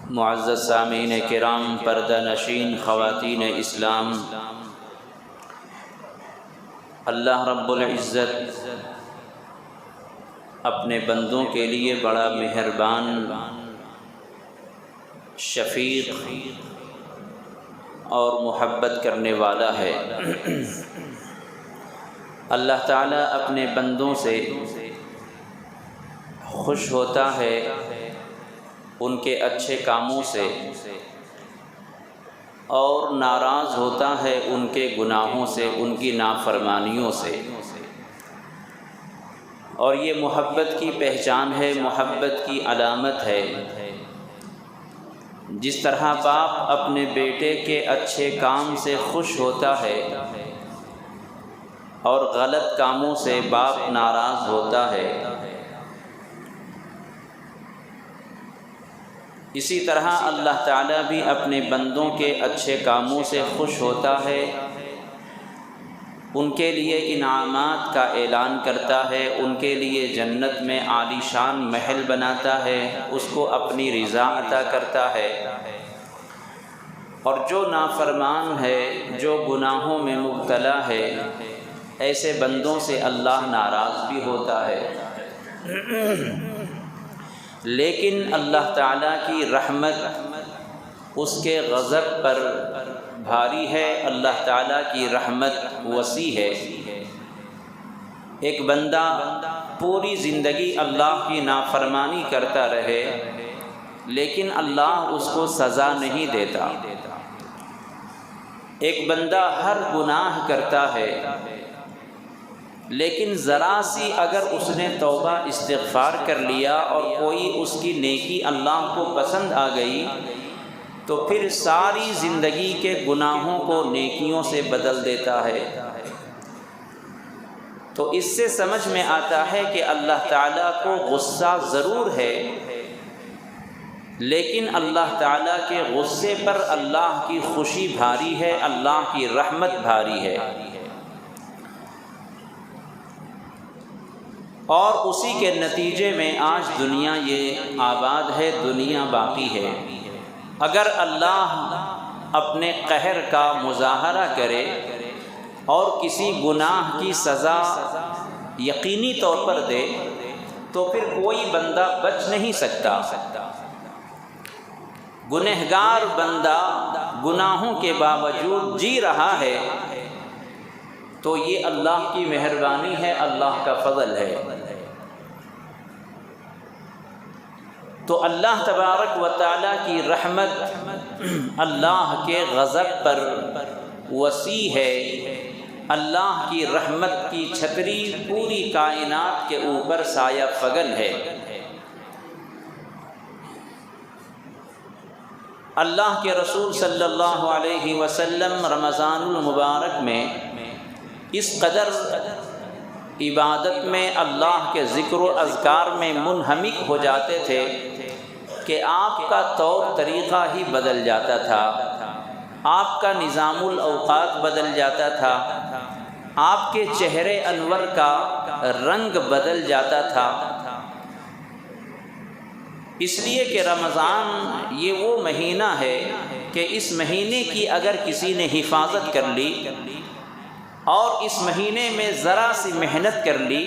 معزز سامعین کرام، پردہ نشین خواتین اسلام، اللہ رب العزت اپنے بندوں کے لیے بڑا مہربان، شفیق اور محبت کرنے والا ہے۔ اللہ تعالیٰ اپنے بندوں سے خوش ہوتا ہے ان کے اچھے کاموں سے، اور ناراض ہوتا ہے ان کے گناہوں سے، ان کی نافرمانیوں سے۔ اور یہ محبت کی پہچان ہے، محبت کی علامت ہے۔ جس طرح باپ اپنے بیٹے کے اچھے کام سے خوش ہوتا ہے اور غلط کاموں سے باپ ناراض ہوتا ہے، اسی طرح اللہ تعالیٰ بھی اپنے بندوں کے اچھے کاموں سے خوش ہوتا ہے، ان کے لیے انعامات کا اعلان کرتا ہے، ان کے لیے جنت میں عالی شان محل بناتا ہے، اس کو اپنی رضا عطا کرتا ہے۔ اور جو نافرمان ہے، جو گناہوں میں مبتلا ہے، ایسے بندوں سے اللہ ناراض بھی ہوتا ہے۔ لیکن اللہ تعالیٰ کی رحمت اس کے غضب پر بھاری ہے، اللہ تعالیٰ کی رحمت وسیع ہے۔ ایک بندہ پوری زندگی اللہ کی نافرمانی کرتا رہے لیکن اللہ اس کو سزا نہیں دیتا۔ ایک بندہ ہر گناہ کرتا ہے لیکن ذرا سی اگر اس نے توبہ استغفار کر لیا اور کوئی اس کی نیکی اللہ کو پسند آ گئی تو پھر ساری زندگی کے گناہوں کو نیکیوں سے بدل دیتا ہے۔ تو اس سے سمجھ میں آتا ہے کہ اللہ تعالیٰ کو غصہ ضرور ہے، لیکن اللہ تعالیٰ کے غصے پر اللہ کی خوشی بھاری ہے، اللہ کی رحمت بھاری ہے۔ اور اسی کے نتیجے میں آج دنیا یہ آباد ہے، دنیا باقی ہے۔ اگر اللہ اپنے قہر کا مظاہرہ کرے اور کسی گناہ کی سزا یقینی طور پر دے تو پھر کوئی بندہ بچ نہیں سکتا۔ گنہگار بندہ گناہوں کے باوجود جی رہا ہے تو یہ اللہ کی مہربانی ہے، اللہ کا فضل ہے۔ تو اللہ تبارک و تعالیٰ کی رحمت اللہ کے غضب پر وسیع ہے۔ اللہ کی رحمت کی چھتری پوری کائنات کے اوپر سایہ فگن ہے۔ اللہ کے رسول صلی اللہ علیہ وسلم رمضان المبارک میں اس قدر عبادت میں، اللہ کے ذکر و اذکار میں منہمک ہو جاتے تھے کہ آپ کا طور طریقہ ہی بدل جاتا تھا، آپ کا نظام الاوقات بدل جاتا تھا، آپ کے چہرے انور کا رنگ بدل جاتا تھا۔ اس لیے کہ رمضان یہ وہ مہینہ ہے کہ اس مہینے کی اگر کسی نے حفاظت کر لی اور اس مہینے میں ذرا سی محنت کر لی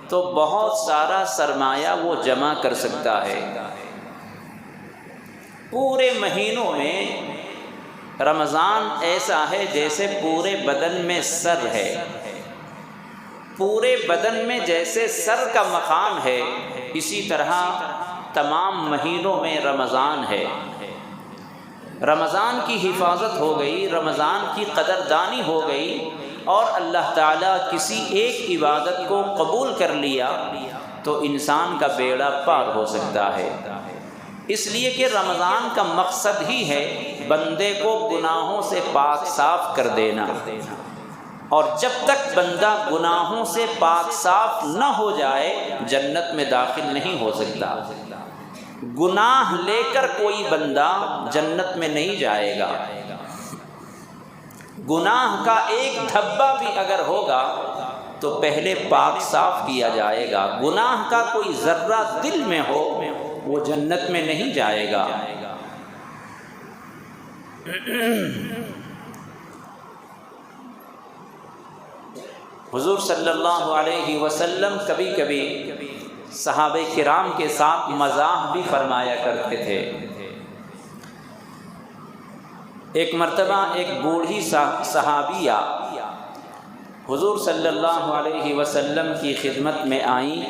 تو بہت سارا سرمایہ وہ جمع کر سکتا ہے۔ پورے مہینوں میں رمضان ایسا ہے جیسے پورے بدن میں سر ہے، پورے بدن میں جیسے سر کا مقام ہے، اسی طرح تمام مہینوں میں رمضان ہے۔ رمضان کی حفاظت ہو گئی، رمضان کی قدردانی ہو گئی اور اللہ تعالیٰ کسی ایک عبادت کو قبول کر لیا تو انسان کا بیڑا پار ہو سکتا ہے۔ اس لیے کہ رمضان کا مقصد ہی ہے بندے کو گناہوں سے پاک صاف کر دینا، اور جب تک بندہ گناہوں سے پاک صاف نہ ہو جائے جنت میں داخل نہیں ہو سکتا۔ گناہ لے کر کوئی بندہ جنت میں نہیں جائے گا۔ گناہ کا ایک دھبا بھی اگر ہوگا تو پہلے پاک صاف کیا جائے گا۔ گناہ کا کوئی ذرہ دل میں ہو وہ جنت میں نہیں جائے گا۔ حضور صلی اللہ علیہ وسلم کبھی کبھی صحابہ کرام کے ساتھ مزاح بھی فرمایا کرتے تھے۔ ایک مرتبہ ایک بوڑھی صحابیہ حضور صلی اللہ علیہ وسلم کی خدمت میں آئیں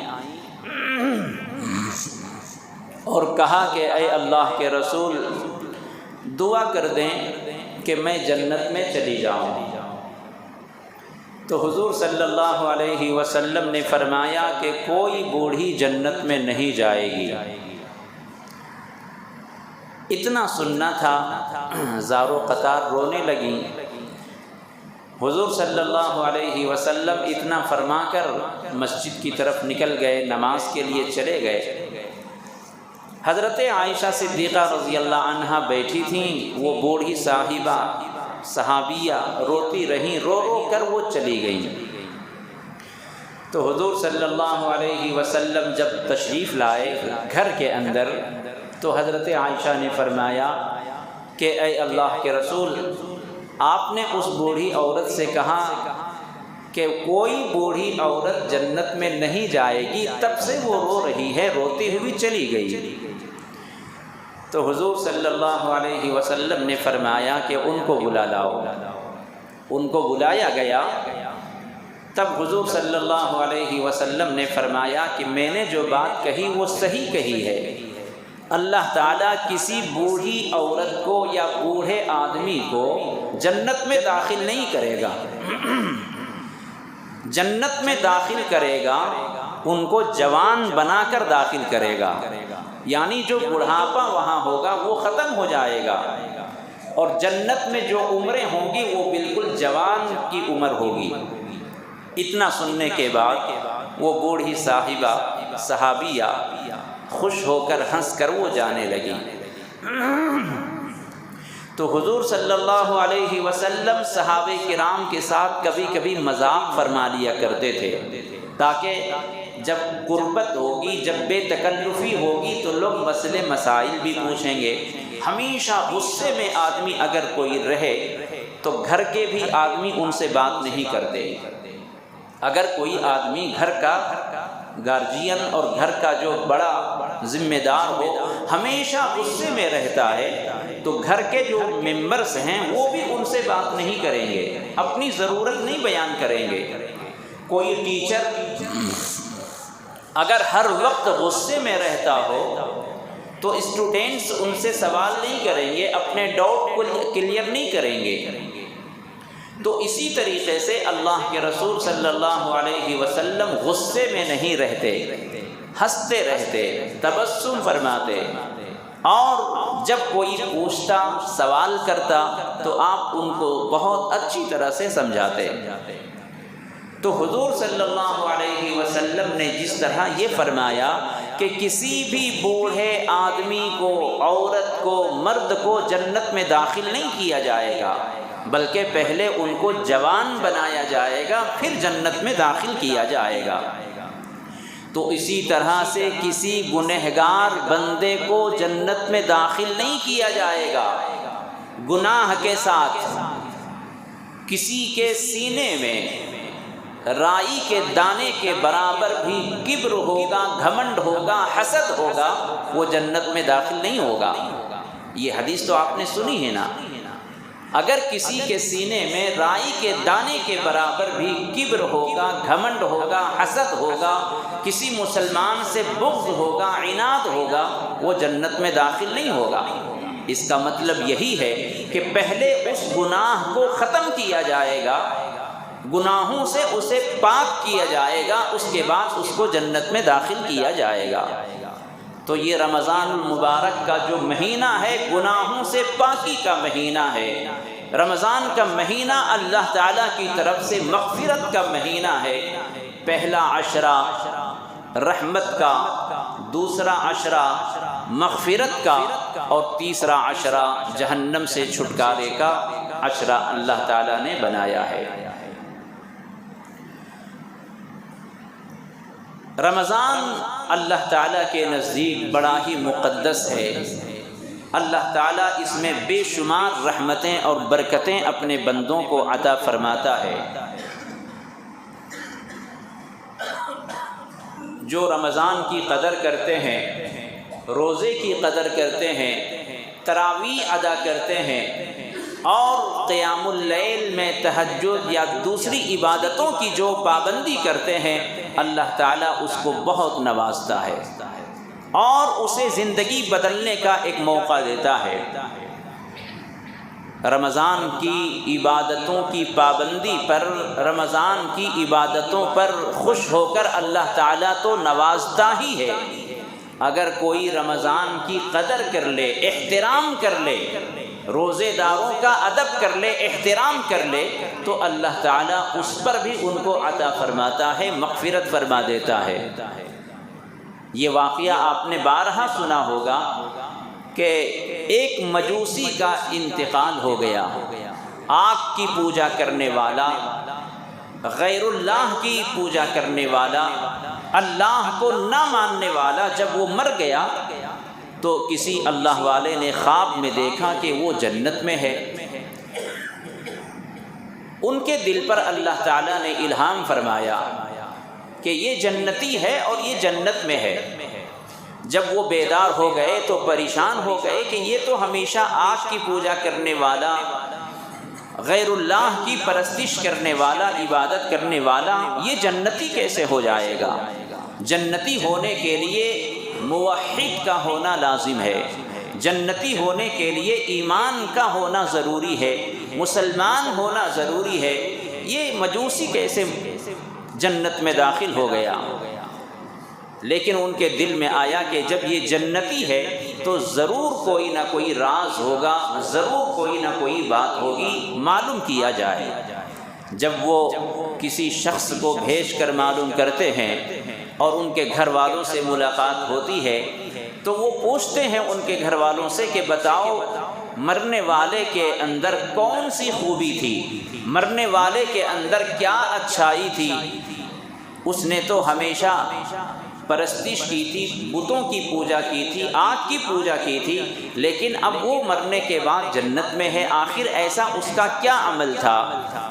اور کہا کہ اے اللہ کے رسول دعا کر دیں کہ میں جنت میں چلی جاؤں۔ تو حضور صلی اللہ علیہ وسلم نے فرمایا کہ کوئی بوڑھی جنت میں نہیں جائے گی۔ اتنا سننا تھا، زار و قطار رونے لگیں۔ حضور صلی اللہ علیہ وسلم اتنا فرما کر مسجد کی طرف نکل گئے، نماز کے لیے چلے گئے۔ حضرت عائشہ صدیقہ رضی اللہ عنہا بیٹھی تھیں، وہ بوڑھی صاحبہ صحابیہ روتی رہیں، رو رو کر وہ چلی گئیں۔ تو حضور صلی اللہ علیہ وسلم جب تشریف لائے گھر کے اندر تو حضرت عائشہ نے فرمایا کہ اے اللہ کے رسول، آپ نے اس بوڑھی عورت سے کہا کہ کوئی بوڑھی عورت جنت میں نہیں جائے گی، تب سے وہ رو رہی ہے، روتی ہوئی چلی گئی۔ تو حضور صلی اللہ علیہ وسلم نے فرمایا کہ ان کو بلا لاؤ۔ ان کو بلایا گیا۔ تب حضور صلی اللہ علیہ وسلم نے فرمایا کہ میں نے جو بات کہی وہ صحیح کہی ہے۔ اللہ تعالیٰ کسی بوڑھی عورت کو یا بوڑھے آدمی کو جنت میں داخل نہیں کرے گا۔ جنت میں داخل کرے گا ان کو جوان بنا کر داخل کرے گا، یعنی جو بڑھاپا وہاں ہوگا وہ ختم ہو جائے گا، اور جنت میں جو عمریں ہوں گی وہ بالکل جوان کی عمر ہوگی۔ اتنا سننے کے بعد وہ بوڑھی صاحبہ صحابیہ خوش ہو کر ہنس کر وہ جانے لگی۔ تو حضور صلی اللہ علیہ وسلم صحابہ کرام کے ساتھ کبھی کبھی مذاق فرما لیا کرتے تھے، تاکہ جب غربت ہوگی، جب بے تکلفی ہوگی تو لوگ مسئلے مسائل بھی پوچھیں گے۔ ہمیشہ غصے میں آدمی اگر کوئی رہے تو گھر کے بھی آدمی ان سے بات نہیں کرتے۔ اگر کوئی آدمی گھر کا گارجین اور گھر کا جو بڑا ذمہ دار ہو ہمیشہ غصے میں رہتا ہے تو گھر کے جو ممبرس ہیں وہ بھی ان سے بات نہیں کریں گے، اپنی ضرورت نہیں بیان کریں گے۔ کوئی ٹیچر اگر ہر وقت غصے میں رہتا ہو تو اسٹوڈنٹس ان سے سوال نہیں کریں گے، اپنے ڈاؤٹ کو کلیئر نہیں کریں گے۔ تو اسی طریقے سے اللہ کے رسول صلی اللہ علیہ وسلم غصے میں نہیں رہتے، ہنستے رہتے، تبسم فرماتے، اور جب کوئی پوچھتا سوال کرتا تو آپ ان کو بہت اچھی طرح سے سمجھاتے۔ تو حضور صلی اللہ علیہ وسلم نے جس طرح یہ فرمایا کہ کسی بھی بوڑھے آدمی کو، عورت کو، مرد کو جنت میں داخل نہیں کیا جائے گا، بلکہ پہلے ان کو جوان بنایا جائے گا، پھر جنت میں داخل کیا جائے گا۔ تو اسی طرح سے کسی گنہگار بندے کو جنت میں داخل نہیں کیا جائے گا۔ گناہ کے ساتھ کسی کے سینے میں رائی کے دانے کے برابر بھی کبر ہوگا، گھمنڈ ہوگا، حسد ہوگا، وہ جنت میں داخل نہیں ہوگا۔ یہ حدیث تو آپ نے سنی ہے نا۔ اگر کسی کے سینے میں رائی کے دانے کے برابر بھی کبر ہوگا، گھمنڈ ہوگا، حسد ہوگا، کسی مسلمان سے بغض ہوگا، عناد ہوگا، وہ جنت میں داخل نہیں ہوگا۔ اس کا مطلب یہی ہے کہ پہلے اس گناہ کو ختم کیا جائے گا، گناہوں سے اسے پاک کیا جائے گا، اس کے بعد اس کو جنت میں داخل کیا جائے گا۔ تو یہ رمضان المبارک کا جو مہینہ ہے گناہوں سے پاکی کا مہینہ ہے۔ رمضان کا مہینہ اللہ تعالیٰ کی طرف سے مغفرت کا مہینہ ہے۔ پہلا عشرہ رحمت کا، دوسرا عشرہ مغفرت کا، اور تیسرا عشرہ جہنم سے چھٹکارے کا عشرہ اللہ تعالیٰ نے بنایا ہے۔ رمضان اللہ تعالیٰ کے نزدیک بڑا ہی مقدس ہے۔ اللہ تعالیٰ اس میں بے شمار رحمتیں اور برکتیں اپنے بندوں کو عطا فرماتا ہے۔ جو رمضان کی قدر کرتے ہیں، روزے کی قدر کرتے ہیں، تراویح ادا کرتے ہیں اور قیام اللیل میں تہجد یا دوسری عبادتوں کی جو پابندی کرتے ہیں، اللہ تعالیٰ اس کو بہت نوازتا ہے اور اسے زندگی بدلنے کا ایک موقع دیتا ہے۔ رمضان کی عبادتوں کی پابندی پر، رمضان کی عبادتوں پر خوش ہو کر اللہ تعالیٰ تو نوازتا ہی ہے۔ اگر کوئی رمضان کی قدر کر لے، احترام کر لے، روزے داروں کا ادب کر لے، احترام کر لے، تو اللہ تعالیٰ اس پر بھی ان کو عطا فرماتا ہے، مغفرت فرما دیتا ہے۔ یہ واقعہ آپ نے بارہا سنا ہوگا کہ ایک مجوسی کا انتقال ہو گیا۔ آگ کی پوجا کرنے والا، غیر اللہ کی پوجا کرنے والا، اللہ کو نہ ماننے والا، جب وہ مر گیا تو کسی اللہ والے نے خواب میں دیکھا کہ وہ جنت میں ہے۔ ان کے دل پر اللہ تعالیٰ نے الہام فرمایا کہ یہ جنتی ہے اور یہ جنت میں ہے۔ جب وہ بیدار ہو گئے تو پریشان ہو گئے کہ یہ تو ہمیشہ آگ کی پوجا کرنے والا، غیر اللہ کی پرستش کرنے والا، عبادت کرنے والا، یہ جنتی کیسے ہو جائے گا؟ جنتی ہونے کے لیے موحد کا ہونا لازم ہے، جنتی ہونے کے لیے ایمان کا ہونا ضروری ہے، مسلمان ہونا ضروری ہے۔ یہ مجوسی کیسے جنت میں داخل ہو گیا؟ لیکن ان کے دل میں آیا کہ جب یہ جنتی ہے تو ضرور کوئی نہ کوئی راز ہوگا، ضرور کوئی نہ کوئی بات ہوگی، معلوم کیا جائے۔ جب وہ کسی شخص کو بھیج کر معلوم کرتے ہیں اور ان کے گھر والوں سے ملاقات ہوتی ہے تو وہ پوچھتے ہیں ان کے گھر والوں سے کہ بتاؤ مرنے والے کے اندر کون سی خوبی تھی، مرنے والے کے اندر کیا اچھائی تھی؟ اس نے تو ہمیشہ پرستش کی تھی، بتوں کی پوجا کی تھی، آگ کی پوجا کی تھی، لیکن اب وہ مرنے کے بعد جنت میں ہے، آخر ایسا اس کا کیا عمل تھا؟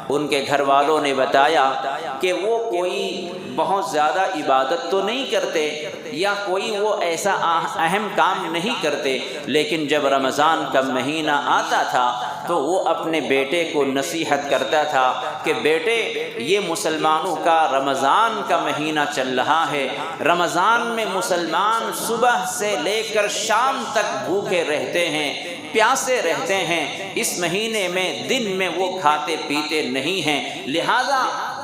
ان کے گھر والوں نے بتایا کہ وہ کوئی بہت زیادہ عبادت تو نہیں کرتے یا کوئی وہ ایسا اہم کام نہیں کرتے، لیکن جب رمضان کا مہینہ آتا تھا تو وہ اپنے بیٹے کو نصیحت کرتا تھا کہ بیٹے یہ مسلمانوں کا رمضان کا مہینہ چل رہا ہے، رمضان میں مسلمان صبح سے لے کر شام تک بھوکے رہتے ہیں، پیاسے رہتے ہیں، اس مہینے میں دن میں وہ کھاتے پیتے نہیں ہیں، لہذا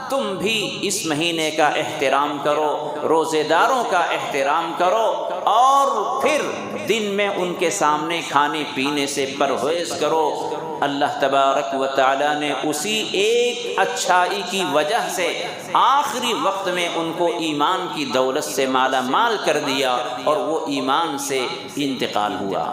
تم بھی اس مہینے کا احترام کرو، روزے داروں کا احترام کرو اور پھر دن میں ان کے سامنے کھانے پینے سے پرہیز کرو۔ اللہ تبارک و تعالیٰ نے اسی ایک اچھائی کی وجہ سے آخری وقت میں ان کو ایمان کی دولت سے مالا مال کر دیا اور وہ ایمان سے انتقال ہوا۔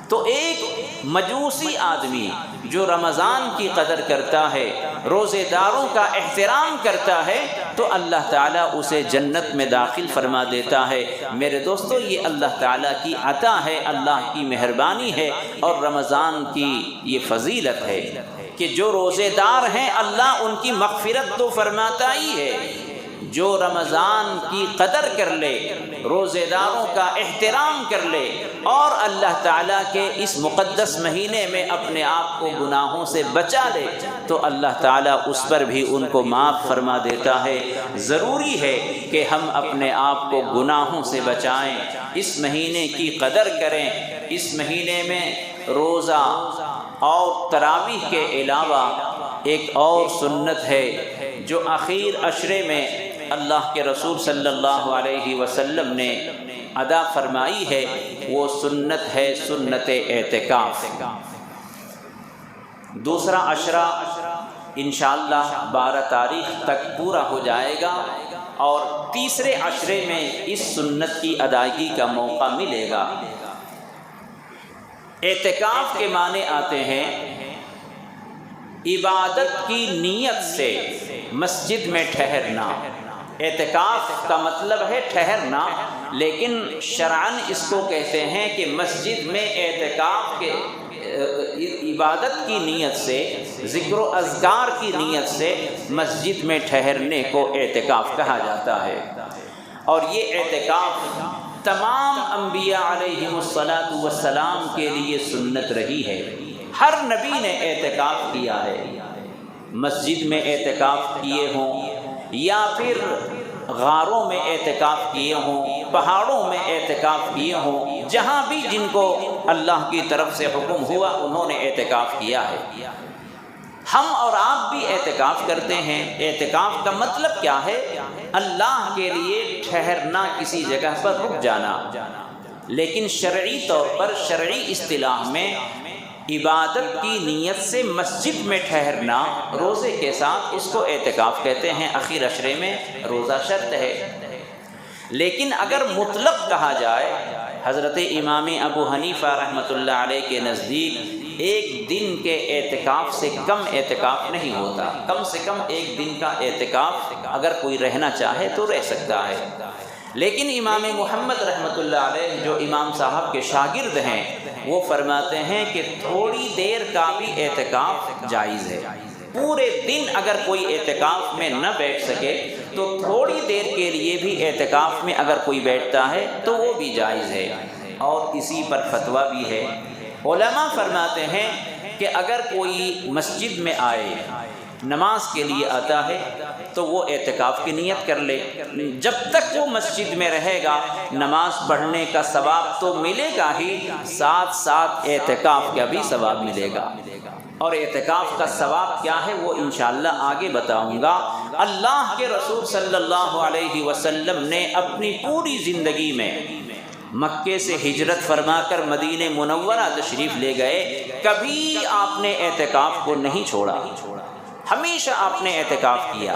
تو ایک مجوسی آدمی جو رمضان کی قدر کرتا ہے، روزے داروں کا احترام کرتا ہے، تو اللہ تعالیٰ اسے جنت میں داخل فرما دیتا ہے۔ میرے دوستو یہ اللہ تعالیٰ کی عطا ہے، اللہ کی مہربانی ہے اور رمضان کی یہ فضیلت ہے کہ جو روزے دار ہیں اللہ ان کی مغفرت تو فرماتا ہی ہے۔ جو رمضان کی قدر کر لے، روزے داروں کا احترام کر لے اور اللہ تعالیٰ کے اس مقدس مہینے میں اپنے آپ کو گناہوں سے بچا لے تو اللہ تعالیٰ اس پر بھی ان کو معاف فرما دیتا ہے۔ ضروری ہے کہ ہم اپنے آپ کو گناہوں سے بچائیں، اس مہینے کی قدر کریں۔ اس مہینے میں روزہ اور تراویح کے علاوہ ایک اور سنت ہے جو آخر عشرے میں اللہ کے رسول صلی اللہ علیہ وسلم نے ادا فرمائی ہے، وہ سنت ہے سنت اعتکاف۔ دوسرا عشرہ انشاءاللہ 12 تاریخ تک پورا ہو جائے گا اور تیسرے عشرے میں اس سنت کی ادائیگی کا موقع ملے گا۔ اعتکاف کے معنی آتے ہیں عبادت کی نیت سے مسجد میں ٹھہرنا، اعتکاف کا مطلب ہے ٹھہرنا، لیکن شرعاً اس کو کہتے ہیں کہ مسجد میں اعتکاف کے عبادت کی نیت سے، ذکر و اذکار کی نیت سے مسجد میں ٹھہرنے کو اعتکاف کہا جاتا ہے۔ اور یہ اعتکاف تمام انبیاء علیہم الصلاۃ کے لیے سنت رہی ہے۔ ہر نبی نے اعتکاف کیا ہے، مسجد میں اعتکاف کیے ہوں یا پھر غاروں میں اعتکاف کیے ہوں، پہاڑوں میں اعتکاف کیے ہوں، جہاں بھی جن کو اللہ کی طرف سے حکم ہوا انہوں نے اعتکاف کیا ہے۔ ہم اور آپ بھی اعتکاف کرتے ہیں۔ اعتکاف کا مطلب کیا ہے؟ اللہ کے لیے ٹھہرنا، کسی جگہ پر رک جانا۔ لیکن شرعی طور پر، شرعی اصطلاح میں عبادت کی نیت سے مسجد میں ٹھہرنا روزے کے ساتھ، اس کو اعتکاف کہتے ہیں۔ اخیر عشرے میں روزہ شرط ہے۔ لیکن اگر مطلق کہا جائے، حضرت امام ابو حنیفہ رحمۃ اللہ علیہ کے نزدیک ایک دن کے اعتکاف سے کم اعتکاف نہیں ہوتا۔ کم سے کم ایک دن کا اعتکاف اگر کوئی رہنا چاہے تو رہ سکتا ہے۔ لیکن امام محمد رحمۃ اللہ علیہ جو امام صاحب کے شاگرد ہیں، وہ فرماتے ہیں کہ تھوڑی دیر کا بھی اعتکاف جائز ہے۔ پورے دن اگر کوئی اعتکاف میں نہ بیٹھ سکے تو تھوڑی دیر کے لیے بھی اعتکاف میں اگر کوئی بیٹھتا ہے تو وہ بھی جائز ہے۔ اور اسی پر فتویٰ بھی ہے۔ علماء فرماتے ہیں کہ اگر کوئی مسجد میں آئے، نماز کے لیے آتا ہے تو وہ اعتکاف کی نیت کر لے۔ جب تک وہ مسجد میں رہے گا نماز پڑھنے کا ثواب تو ملے گا ہی، ساتھ ساتھ اعتکاف کا بھی ثواب ملے گا۔ اور اعتکاف کا ثواب کیا ہے وہ انشاءاللہ آگے بتاؤں گا۔ اللہ کے رسول صلی اللہ علیہ وسلم نے اپنی پوری زندگی میں مکے سے ہجرت فرما کر مدینہ منورہ تشریف لے گئے، کبھی آپ نے اعتکاف کو نہیں چھوڑا، ہمیشہ آپ نے اعتکاف کیا۔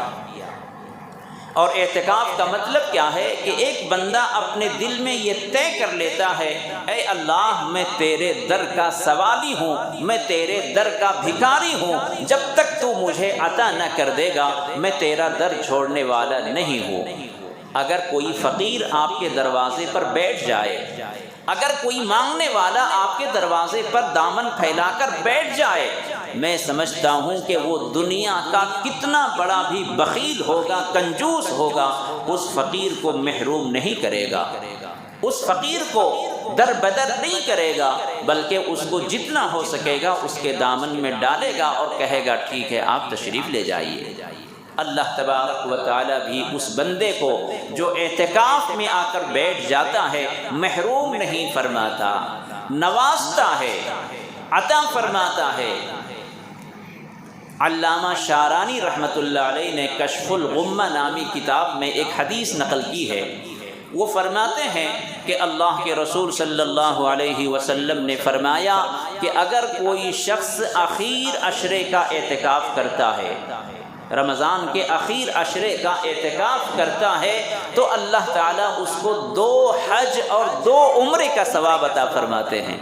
اور اعتکاف کا مطلب کیا ہے کہ ایک بندہ اپنے دل میں یہ طے کر لیتا ہے، اے اللہ میں تیرے در کا سوالی ہوں، میں تیرے در کا بھکاری ہوں، جب تک تو مجھے عطا نہ کر دے گا میں تیرا در چھوڑنے والا نہیں ہوں۔ اگر کوئی فقیر آپ کے دروازے پر بیٹھ جائے، اگر کوئی مانگنے والا آپ کے دروازے پر دامن پھیلا کر بیٹھ جائے، میں سمجھتا ہوں کہ وہ دنیا کا کتنا بڑا بھی بخیل ہوگا، کنجوس ہوگا، اس فقیر کو محروم نہیں کرے گا، اس فقیر کو در بدر نہیں کرے گا، بلکہ اس کو جتنا ہو سکے گا اس کے دامن میں ڈالے گا اور کہے گا ٹھیک ہے آپ تشریف لے جائیے۔ اللہ تبارک و تعالی بھی اس بندے کو جو اعتکاف میں آ کر بیٹھ جاتا ہے محروم نہیں فرماتا، نوازتا ہے، عطا فرماتا ہے۔ علامہ شارانی رحمۃ اللہ علیہ نے کشف الغمہ نامی کتاب میں ایک حدیث نقل کی ہے۔ وہ فرماتے ہیں کہ اللہ کے رسول صلی اللہ علیہ وسلم نے فرمایا کہ اگر کوئی شخص اخیر عشرے کا اعتکاف کرتا ہے، رمضان کے اخیر عشرے کا اعتکاف کرتا ہے تو اللہ تعالیٰ اس کو 2 حج اور 2 عمرے کا ثواب عطا فرماتے ہیں۔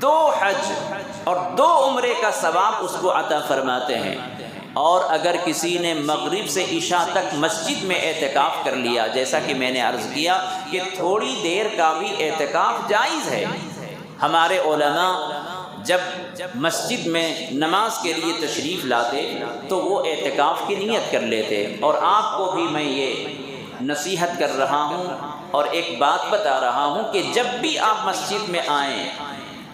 2 حج اور 2 عمرے کا ثواب اس کو عطا فرماتے ہیں۔ اور اگر کسی نے مغرب سے عشاء تک مسجد میں اعتکاف کر لیا، جیسا کہ میں نے عرض کیا کہ تھوڑی دیر کا بھی اعتکاف جائز ہے۔ ہمارے علماء جب مسجد میں نماز کے لیے تشریف لاتے تو وہ اعتکاف کی نیت کر لیتے۔ اور آپ کو بھی میں یہ نصیحت کر رہا ہوں اور ایک بات بتا رہا ہوں کہ جب بھی آپ مسجد میں آئیں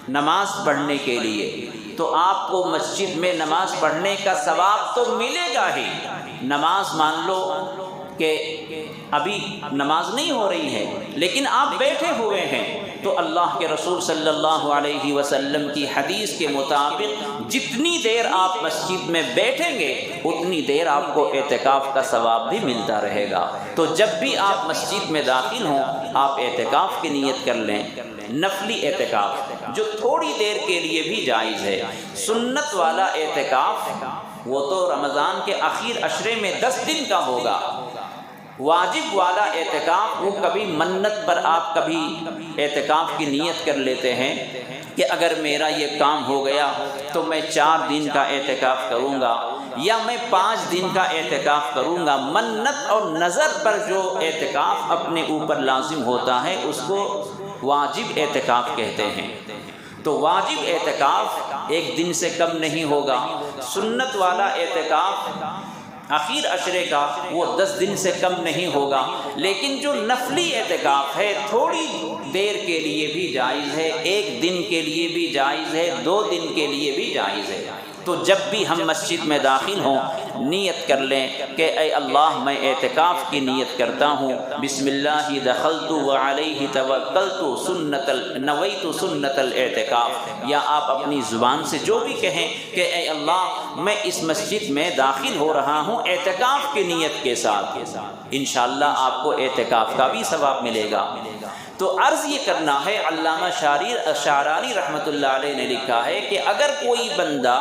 نماز پڑھنے کے لیے تو آپ کو مسجد میں نماز پڑھنے کا ثواب تو ملے گا ہی۔ نماز مان لو کہ ابھی نماز نہیں ہو رہی ہے لیکن آپ بیٹھے ہوئے ہیں تو اللہ کے رسول صلی اللہ علیہ وسلم کی حدیث کے مطابق جتنی دیر آپ مسجد میں بیٹھیں گے اتنی دیر آپ کو اعتکاف کا ثواب بھی ملتا رہے گا۔ تو جب بھی آپ مسجد میں داخل ہوں آپ اعتکاف کی نیت کر لیں، نفلی اعتکاف جو تھوڑی دیر کے لیے بھی جائز ہے۔ سنت والا اعتکاف وہ تو رمضان کے اخیر عشرے میں 10 دن کا ہوگا۔ واجب والا اعتکاف وہ کبھی منت پر آپ کبھی اعتکاف کی نیت کر لیتے ہیں کہ اگر میرا یہ کام ہو گیا تو میں 4 دن کا اعتکاف کروں گا، یا میں 5 دن کا اعتکاف کروں گا۔ منت اور نظر پر جو اعتکاف اپنے اوپر لازم ہوتا ہے اس کو واجب اعتکاف کہتے ہیں۔ تو واجب اعتکاف 1 دن سے کم نہیں ہوگا، سنت والا اعتکاف آخر عشرے کا وہ 10 دن سے کم نہیں ہوگا، لیکن جو نفلی اعتکاف ہے تھوڑی دیر کے لیے بھی جائز ہے، 1 دن کے لیے بھی جائز ہے، 2 دن کے لیے بھی جائز ہے۔ تو جب بھی ہم مسجد میں داخل ہوں نیت کر لیں کہ اے اللہ میں اعتکاف کی نیت کرتا ہوں، بسم اللہ دخلت وعلیہ توکلت نویت سنت الاعتکاف، یا آپ اپنی زبان سے جو بھی کہیں کہ اے اللہ میں اس مسجد میں داخل ہو رہا ہوں اعتکاف کی نیت کے ساتھ، انشاءاللہ آپ کو اعتکاف کا بھی ثواب ملے گا۔ تو عرض یہ کرنا ہے، علامہ شعرانی رحمۃ اللہ علیہ نے لکھا ہے کہ اگر کوئی بندہ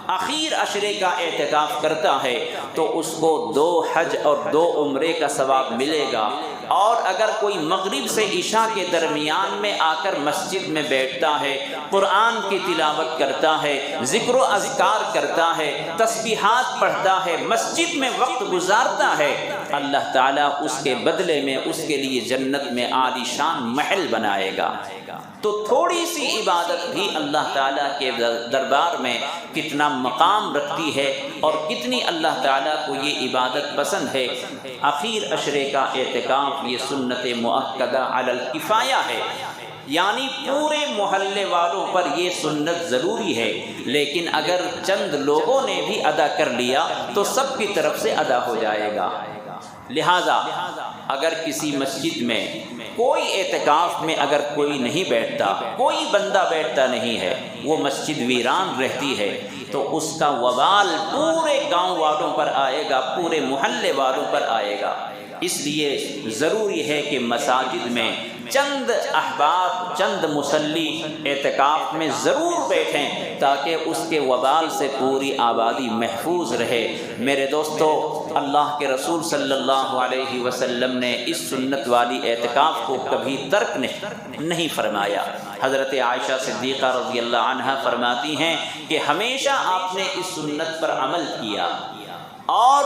اخیر عشرے کا اعتکاف کرتا ہے تو اس کو 2 حج اور 2 عمرے کا ثواب ملے گا، اور اگر کوئی مغرب سے عشاء کے درمیان میں آ کر مسجد میں بیٹھتا ہے، قرآن کی تلاوت کرتا ہے، ذکر و اذکار کرتا ہے، تسبیحات پڑھتا ہے، مسجد میں وقت گزارتا ہے، اللہ تعالیٰ اس کے بدلے میں اس کے لیے جنت میں عالی شان محل بنائے گا۔ تو تھوڑی سی عبادت بھی اللہ تعالیٰ کے دربار میں کتنا مقام رکھتی ہے اور کتنی اللہ تعالیٰ کو یہ عبادت پسند ہے۔ اخیر عشرے کا اعتکاف یہ سنت مؤکدہ علی الکفایہ ہے، یعنی پورے محلے والوں پر یہ سنت ضروری ہے، لیکن اگر چند لوگوں نے بھی ادا کر لیا تو سب کی طرف سے ادا ہو جائے گا۔ لہذا اگر کسی مسجد میں کوئی اعتکاف میں اگر کوئی نہیں بیٹھتا، کوئی بندہ بیٹھتا نہیں ہے، وہ مسجد ویران رہتی ہے، تو اس کا وبال پورے گاؤں والوں پر آئے گا، پورے محلے والوں پر آئے گا۔ اس لیے ضروری ہے کہ مساجد میں چند احباب، چند مصلی اعتکاف میں ضرور بیٹھیں تاکہ اس کے وبال سے پوری آبادی محفوظ رہے۔ میرے دوستو، اللہ کے رسول صلی اللہ علیہ وسلم نے اس سنت والی اعتکاف کو کبھی ترک نہیں فرمایا۔ حضرت عائشہ صدیقہ رضی اللہ عنہا فرماتی ہیں کہ ہمیشہ آپ نے اس سنت پر عمل کیا، اور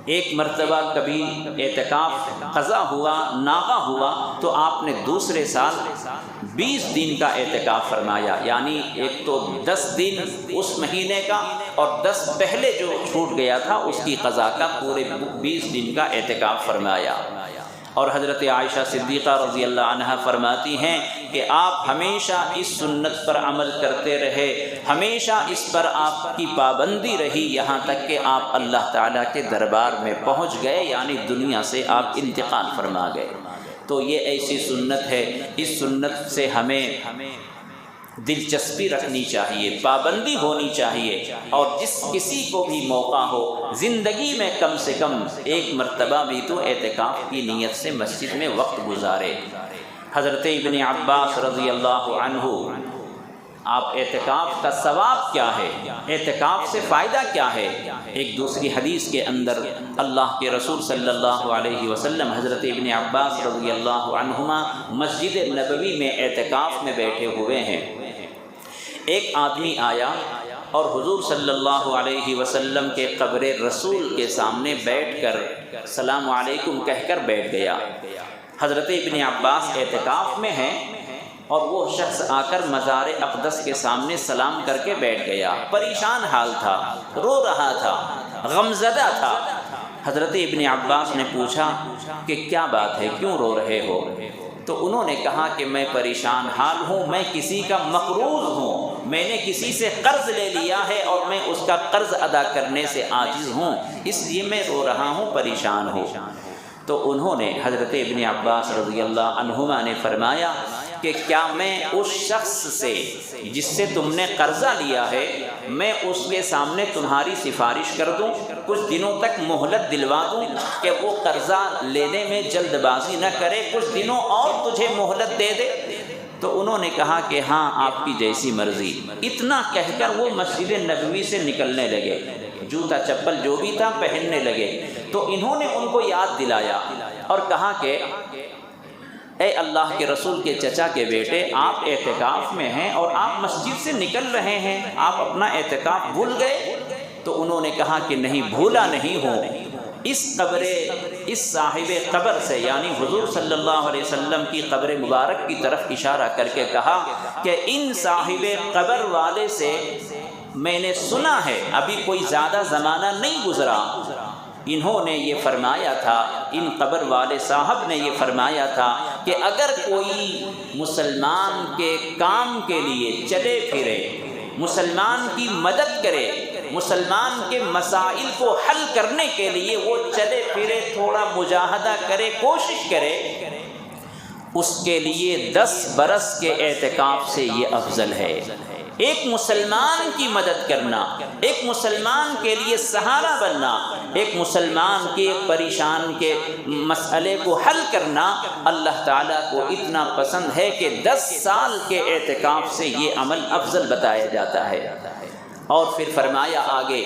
ایک مرتبہ کبھی اعتکاف قضا ہوا، ناغہ ہوا، تو آپ نے دوسرے سال 20 دن کا اعتکاف فرمایا، یعنی ایک تو 10 دن اس مہینے کا اور 10 پہلے جو چھوٹ گیا تھا اس کی قضا کا، پورے 20 دن کا اعتکاف فرمایا۔ اور حضرت عائشہ صدیقہ رضی اللہ عنہا فرماتی ہیں کہ آپ ہمیشہ اس سنت پر عمل کرتے رہے، ہمیشہ اس پر آپ کی پابندی رہی، یہاں تک کہ آپ اللہ تعالیٰ کے دربار میں پہنچ گئے، یعنی دنیا سے آپ انتقال فرما گئے۔ تو یہ ایسی سنت ہے، اس سنت سے ہمیں دلچسپی رکھنی چاہیے، پابندی ہونی چاہیے، اور جس کسی کو بھی موقع ہو زندگی میں کم سے کم 1 مرتبہ بھی تو اعتکاف کی نیت سے مسجد میں وقت گزارے۔ حضرت ابن عباس رضی اللہ عنہ، آپ اعتکاف کا ثواب کیا ہے، اعتکاف سے فائدہ کیا ہے، ایک دوسری حدیث کے اندر اللہ کے رسول صلی اللہ علیہ وسلم حضرت ابن عباس رضی اللہ عنہما مسجد نبوی میں اعتکاف میں بیٹھے ہوئے ہیں۔ ایک آدمی آیا اور حضور صلی اللہ علیہ وسلم کے قبر رسول کے سامنے بیٹھ کر السلام علیکم کہہ کر بیٹھ گیا۔ حضرت ابن عباس اعتکاف میں ہیں اور وہ شخص آ کر مزار اقدس کے سامنے سلام کر کے بیٹھ گیا، پریشان حال تھا، رو رہا تھا، غمزدہ تھا۔ حضرت ابن عباس نے پوچھا کہ کیا بات ہے، کیوں رو رہے ہو؟ تو انہوں نے کہا کہ میں پریشان حال ہوں، میں کسی کا مقروض ہوں، میں نے کسی سے قرض لے لیا ہے اور میں اس کا قرض ادا کرنے سے عاجز ہوں، اس لیے میں رو رہا ہوں، پریشان ہوں۔ تو انہوں نے حضرت ابن عباس رضی اللہ عنہما نے فرمایا کہ کیا میں اس شخص سے جس سے تم نے قرضہ لیا ہے، میں اس کے سامنے تمہاری سفارش کر دوں، کچھ دنوں تک مہلت دلوا دوں کہ وہ قرضہ لینے میں جلد بازی نہ کرے، کچھ دنوں اور تجھے مہلت دے دے؟ تو انہوں نے کہا کہ ہاں آپ کی جیسی مرضی۔ اتنا کہہ کر وہ مسجد نبوی سے نکلنے لگے، جوتا چپل جو بھی تھا پہننے لگے۔ تو انہوں نے ان کو یاد دلایا اور کہا کہ اے اللہ کے رسول کے چچا کے بیٹے، آپ اعتکاف میں ہیں اور آپ مسجد سے نکل رہے ہیں، آپ اپنا اعتکاف بھول گئے؟ تو انہوں نے کہا کہ نہیں، بھولا نہیں ہوں، اس صاحب قبر سے، یعنی حضور صلی اللہ علیہ وسلم کی قبر مبارک کی طرف اشارہ کر کے کہا کہ ان صاحب قبر والے سے میں نے سنا ہے، ابھی کوئی زیادہ زمانہ نہیں گزرا، انہوں نے یہ فرمایا تھا، ان قبر والے صاحب نے یہ فرمایا تھا کہ اگر کوئی مسلمان کے کام کے لیے چلے پھرے، مسلمان کی مدد کرے، مسلمان کے مسائل کو حل کرنے کے لیے وہ چلے پھرے، تھوڑا مجاہدہ کرے، کوشش کرے، اس کے لیے 10 برس کے اعتکاف سے یہ افضل ہے۔ ایک مسلمان کی مدد کرنا، ایک مسلمان کے لیے سہارا بننا، ایک مسلمان کے پریشان کے مسئلے کو حل کرنا اللہ تعالیٰ کو اتنا پسند ہے کہ 10 سال کے اعتکاف سے یہ عمل افضل بتایا جاتا ہے۔ اور پھر فرمایا آگے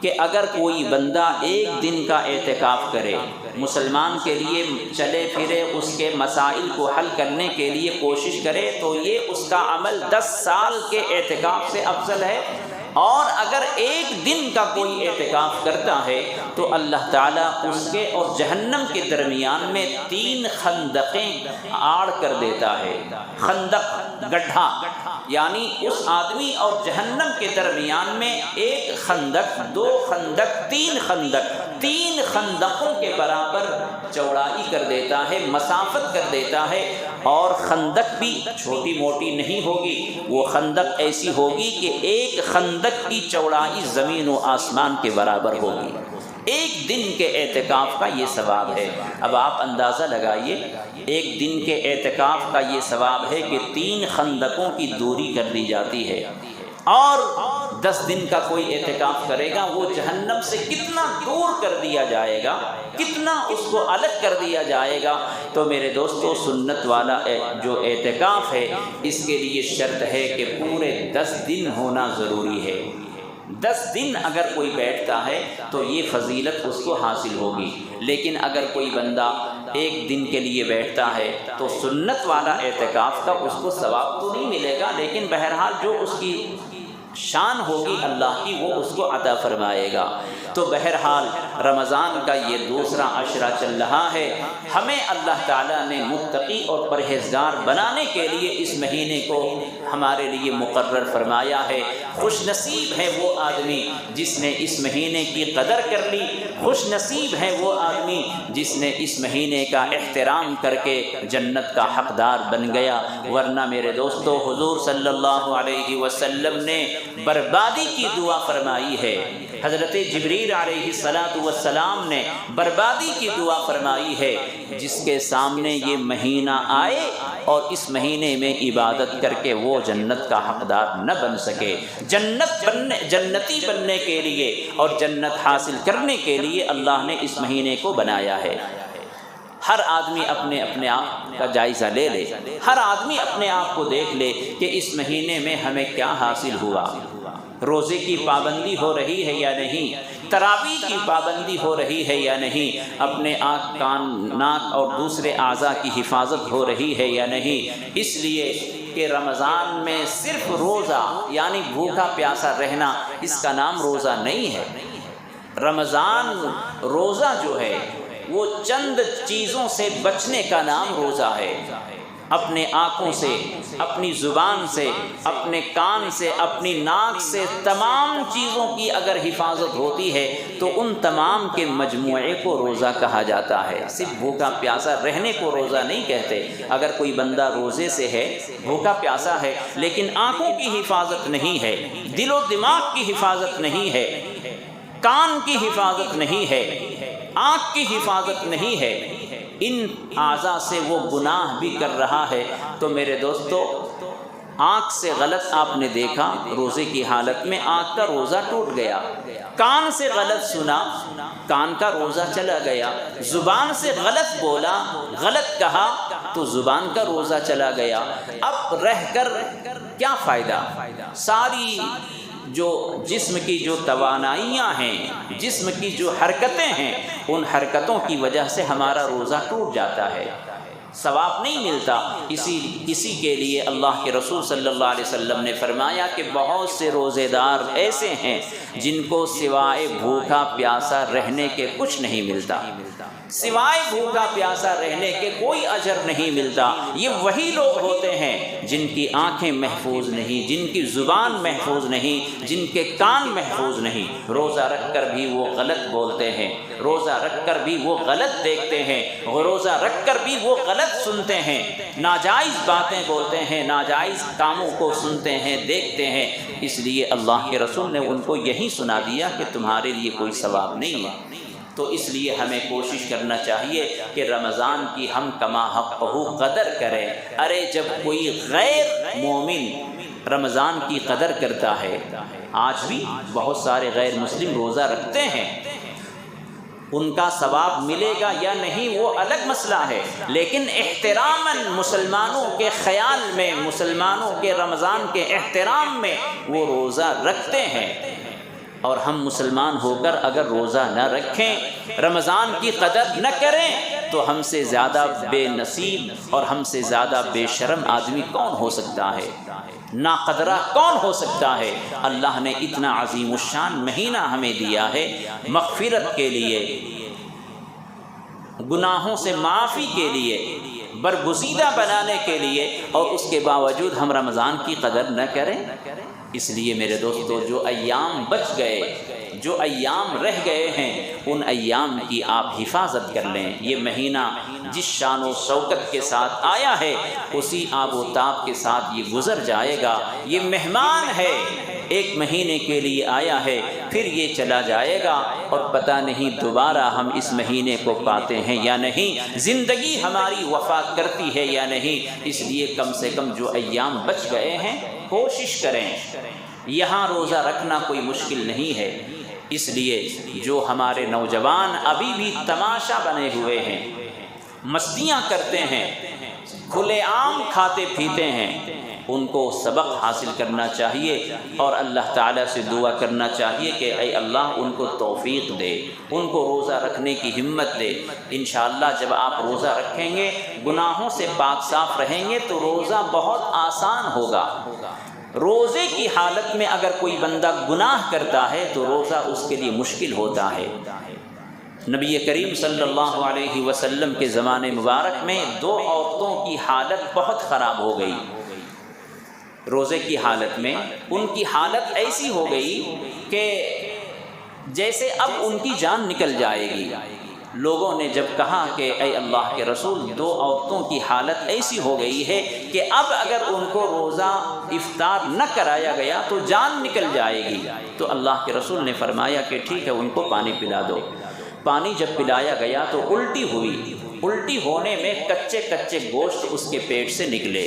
کہ اگر کوئی بندہ ایک دن کا اعتکاف کرے، مسلمان کے لیے چلے پھرے، اس کے مسائل کو حل کرنے کے لیے کوشش کرے، تو یہ اس کا عمل 10 سال کے اعتکاف سے افضل ہے۔ اور اگر ایک دن کا کوئی اعتکاف کرتا ہے تو اللہ تعالیٰ اس کے اور جہنم کے درمیان میں 3 خندقیں آڑ کر دیتا ہے۔ خندق گڈھا، یعنی اس آدمی اور جہنم کے درمیان میں 1 خندق، 2 خندق، 3 خندق، 3 خندقوں کے برابر چوڑائی کر دیتا ہے، مسافت کر دیتا ہے۔ اور خندق بھی چھوٹی موٹی نہیں ہوگی، وہ خندق ایسی ہوگی کہ 1 خندق کی چوڑائی زمین و آسمان کے برابر ہوگی۔ ایک دن کے اعتکاف کا یہ ثواب ہے۔ اب آپ اندازہ لگائیے، ایک دن کے اعتکاف کا یہ ثواب ہے کہ 3 خندقوں کی دوری کر دی جاتی ہے، اور 10 دن کا کوئی اعتکاف کرے گا، وہ جہنم سے کتنا دور کر دیا جائے گا، کتنا اس کو الگ کر دیا جائے گا۔ تو میرے دوستو، سنت والا جو اعتکاف ہے، اس کے لیے شرط ہے کہ پورے 10 دن ہونا ضروری ہے۔ 10 دن اگر کوئی بیٹھتا ہے تو یہ فضیلت اس کو حاصل ہوگی، لیکن اگر کوئی بندہ ایک دن کے لیے بیٹھتا ہے تو سنت والا اعتکاف کا اس کو ثواب تو نہیں ملے گا، لیکن بہرحال جو اس کی شان ہوگی اللہ کی، وہ اس کو عطا فرمائے گا۔ تو بہرحال رمضان کا یہ دوسرا عشرہ چل رہا ہے، ہمیں اللہ تعالیٰ نے متقی اور پرہیزگار بنانے کے لیے اس مہینے کو ہمارے لیے مقرر فرمایا ہے۔ خوش نصیب ہے وہ آدمی جس نے اس مہینے کی قدر کر لی، خوش نصیب ہے وہ آدمی جس نے اس مہینے کا احترام کر کے جنت کا حقدار بن گیا۔ ورنہ میرے دوستو، حضور صلی اللہ علیہ وسلم نے بربادی کی دعا فرمائی ہے، حضرت جبریل علیہ السلام نے بربادی کی دعا فرمائی ہے، جس کے سامنے یہ مہینہ آئے اور اس مہینے میں عبادت کر کے وہ جنت کا حقدار نہ بن سکے۔ جنتی بننے کے لیے اور جنت حاصل کرنے کے لیے اللہ نے اس مہینے کو بنایا ہے۔ ہر آدمی اپنے آپ کا جائزہ لے لے، ہر آدمی اپنے آپ کو دیکھ لے کہ اس مہینے میں ہمیں کیا حاصل ہوا۔ روزے کی پابندی ہو رہی ہے یا نہیں؟ تراویح کی پابندی ہو رہی ہے یا نہیں؟ اپنے آنکھ، کان، ناک اور دوسرے اعضاء کی حفاظت ہو رہی ہے یا نہیں؟ اس لیے کہ رمضان میں صرف روزہ یعنی بھوکا پیاسا رہنا، اس کا نام روزہ نہیں ہے۔ رمضان روزہ جو ہے وہ چند چیزوں سے بچنے کا نام روزہ ہے۔ اپنے آنکھوں سے، اپنی زبان سے، اپنے کان سے، اپنی ناک سے، تمام چیزوں کی اگر حفاظت ہوتی ہے تو ان تمام کے مجموعے کو روزہ کہا جاتا ہے۔ صرف بھوکا پیاسا رہنے کو روزہ نہیں کہتے۔ اگر کوئی بندہ روزے سے ہے، بھوکا پیاسا ہے، لیکن آنکھوں کی حفاظت نہیں ہے، دل و دماغ کی حفاظت نہیں ہے، کان کی حفاظت نہیں ہے، آنکھ کی حفاظت نہیں ہے، ان اعضاء سے وہ گناہ بھی کر رہا ہے، تو میرے دوستو، آنکھ سے غلط آپ نے دیکھا روزے کی حالت میں، آنکھ کا روزہ ٹوٹ گیا۔ کان سے غلط سنا، کان کا روزہ چلا گیا۔ زبان سے غلط بولا، غلط کہا، تو زبان کا روزہ چلا گیا۔ اب رہ کر کیا فائدہ؟ ساری جو جسم کی جو توانائیاں ہیں، جسم کی جو حرکتیں ہیں، ان حرکتوں کی وجہ سے ہمارا روزہ ٹوٹ جاتا ہے۔ ثواب نہیں ملتا۔ اسی کے لیے اللہ کے رسول صلی اللہ علیہ وسلم نے فرمایا کہ بہت سے روزے دار ایسے ہیں جن کو سوائے بھوکا پیاسا رہنے کے کچھ نہیں ملتا، سوائے بھوکا پیاسا رہنے کے کوئی اجر نہیں ملتا۔ یہ وہی لوگ ہوتے ہیں جن کی آنکھیں محفوظ نہیں، جن کی زبان محفوظ نہیں، جن کے کان محفوظ نہیں، روزہ رکھ کر بھی وہ غلط بولتے ہیں، روزہ رکھ کر بھی وہ غلط دیکھتے ہیں، روزہ رکھ کر بھی وہ غلط سنتے ہیں، ناجائز باتیں بولتے ہیں، ناجائز کاموں کو سنتے ہیں، دیکھتے ہیں۔ اس لیے اللہ کے رسول نے ان کو یہی سنا دیا کہ تمہارے لیے کوئی ثواب نہیں ہے۔ تو اس لیے ہمیں کوشش کرنا چاہیے کہ رمضان کی ہم کما حقہ قدر کریں۔ ارے جب کوئی غیر مومن رمضان کی قدر کرتا ہے، آج بھی بہت سارے غیر مسلم روزہ رکھتے ہیں، ان کا ثواب ملے گا یا نہیں وہ الگ مسئلہ ہے، لیکن احتراماً مسلمانوں کے خیال میں، مسلمانوں کے رمضان کے احترام میں وہ روزہ رکھتے ہیں۔ اور ہم مسلمان ہو کر اگر روزہ نہ رکھیں، رمضان کی قدر نہ کریں، تو ہم سے زیادہ بے نصیب اور ہم سے زیادہ بے شرم آدمی کون ہو سکتا ہے؟ ناقدرہ کون ہو سکتا ہے؟ اللہ نے اتنا عظیم الشان مہینہ ہمیں دیا ہے مغفرت کے لیے، گناہوں سے معافی کے لیے، برگزیدہ بنانے کے لیے، اور اس کے باوجود ہم رمضان کی قدر نہ کریں۔ اس لیے میرے دوستو، جو ایام بچ گئے، جو ایام رہ گئے ہیں، ان ایام کی آپ حفاظت کر لیں۔ یہ مہینہ جس شان و شوکت کے ساتھ آیا ہے، اسی آب و تاب کے ساتھ یہ گزر جائے گا۔ یہ مہمان ہے، ایک مہینے کے لیے آیا ہے، پھر یہ چلا جائے گا، اور پتہ نہیں دوبارہ ہم اس مہینے کو پاتے ہیں یا نہیں، زندگی ہماری وفا کرتی ہے یا نہیں۔ اس لیے کم سے کم جو ایام بچ گئے ہیں، کوشش کریں۔ یہاں روزہ رکھنا کوئی مشکل نہیں ہے، اس لیے جو ہمارے نوجوان ابھی بھی تماشا بنے ہوئے ہیں، مستیاں کرتے ہیں، کھلے عام کھاتے پیتے ہیں، ان کو سبق حاصل کرنا چاہیے اور اللہ تعالیٰ سے دعا کرنا چاہیے کہ اے اللہ ان کو توفیق دے، ان کو روزہ رکھنے کی ہمت دے۔ انشاءاللہ جب آپ روزہ رکھیں گے، گناہوں سے پاک صاف رہیں گے، تو روزہ بہت آسان ہوگا۔ روزے کی حالت میں اگر کوئی بندہ گناہ کرتا ہے تو روزہ اس کے لیے مشکل ہوتا ہے۔ نبی کریم صلی اللہ علیہ وسلم کے زمانے مبارک میں دو عورتوں کی حالت بہت خراب ہو گئی۔ روزے کی حالت میں ان کی حالت ایسی ہو گئی کہ جیسے اب ان کی جان نکل جائے گی۔ لوگوں نے جب کہا کہ اے اللہ کے رسول، دو عورتوں کی حالت ایسی ہو گئی ہے کہ اب اگر ان کو روزہ افطار نہ کرایا گیا تو جان نکل جائے گی، تو اللہ کے رسول نے فرمایا کہ ٹھیک ہے، ان کو پانی پلا دو۔ پانی جب پلایا گیا تو الٹی ہوئی، الٹی ہونے میں کچے کچے گوشت اس کے پیٹ سے نکلے۔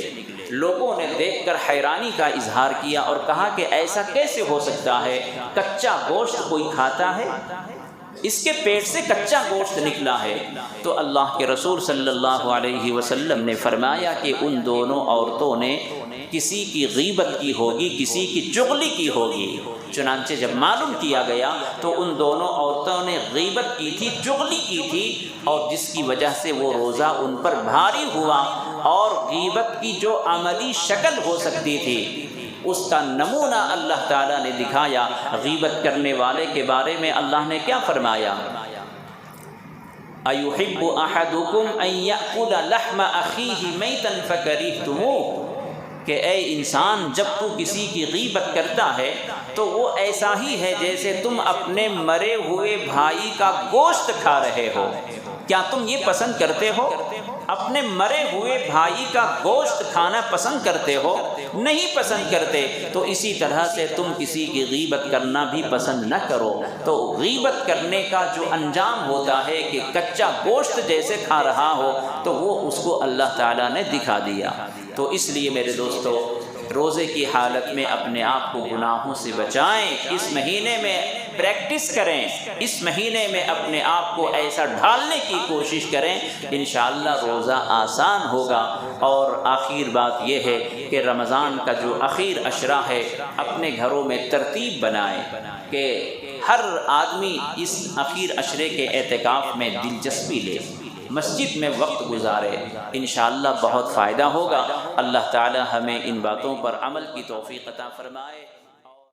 لوگوں نے دیکھ کر حیرانی کا اظہار کیا اور کہا کہ ایسا کیسے ہو سکتا ہے؟ کچا گوشت کوئی کھاتا ہے؟ اس کے پیٹ سے کچا گوشت نکلا ہے۔ تو اللہ کے رسول صلی اللہ علیہ وسلم نے فرمایا کہ ان دونوں عورتوں نے کسی کی غیبت کی ہوگی، کسی کی چغلی کی ہوگی۔ چنانچہ جب معلوم کیا گیا تو ان دونوں عورتوں نے غیبت کی تھی، چغلی کی تھی، اور جس کی وجہ سے وہ روزہ ان پر بھاری ہوا، اور غیبت کی جو عملی شکل ہو سکتی تھی اس کا نمونہ اللہ تعالیٰ نے دکھایا۔ غیبت کرنے والے کے بارے میں اللہ نے کیا فرمایا؟ أَيُحِبُّ أَحَدُكُمْ أَن يَأْكُلَ لَحْمَ أَخِيهِ مَيْتًا فَكَرِهْتُمُوهُ کہ اے انسان، جب تو کسی کی غیبت کرتا ہے تو وہ ایسا ہی ہے جیسے تم اپنے مرے ہوئے بھائی کا گوشت کھا رہے ہو۔ کیا تم یہ پسند کرتے ہو؟ اپنے مرے ہوئے بھائی کا گوشت کھانا پسند کرتے ہو؟ نہیں پسند کرتے۔ تو اسی طرح سے تم کسی کی غیبت کرنا بھی پسند نہ کرو۔ تو غیبت کرنے کا جو انجام ہوتا ہے کہ کچا گوشت جیسے کھا رہا ہو، تو وہ اس کو اللہ تعالیٰ نے دکھا دیا۔ تو اس لیے میرے دوستو، روزے کی حالت میں اپنے آپ کو گناہوں سے بچائیں۔ اس مہینے میں پریکٹس کریں، اس مہینے میں اپنے آپ کو ایسا ڈھالنے کی کوشش کریں، انشاءاللہ روزہ آسان ہوگا۔ اور آخر بات یہ ہے کہ رمضان کا جو اخیر عشرہ ہے، اپنے گھروں میں ترتیب بنائیں کہ ہر آدمی اس اخیر عشرے کے اعتکاف میں دلچسپی لے۔ مسجد میں وقت گزارے، انشاءاللہ بہت فائدہ ہوگا۔ اللہ تعالی ہمیں ان باتوں پر عمل کی توفیق عطا فرمائے۔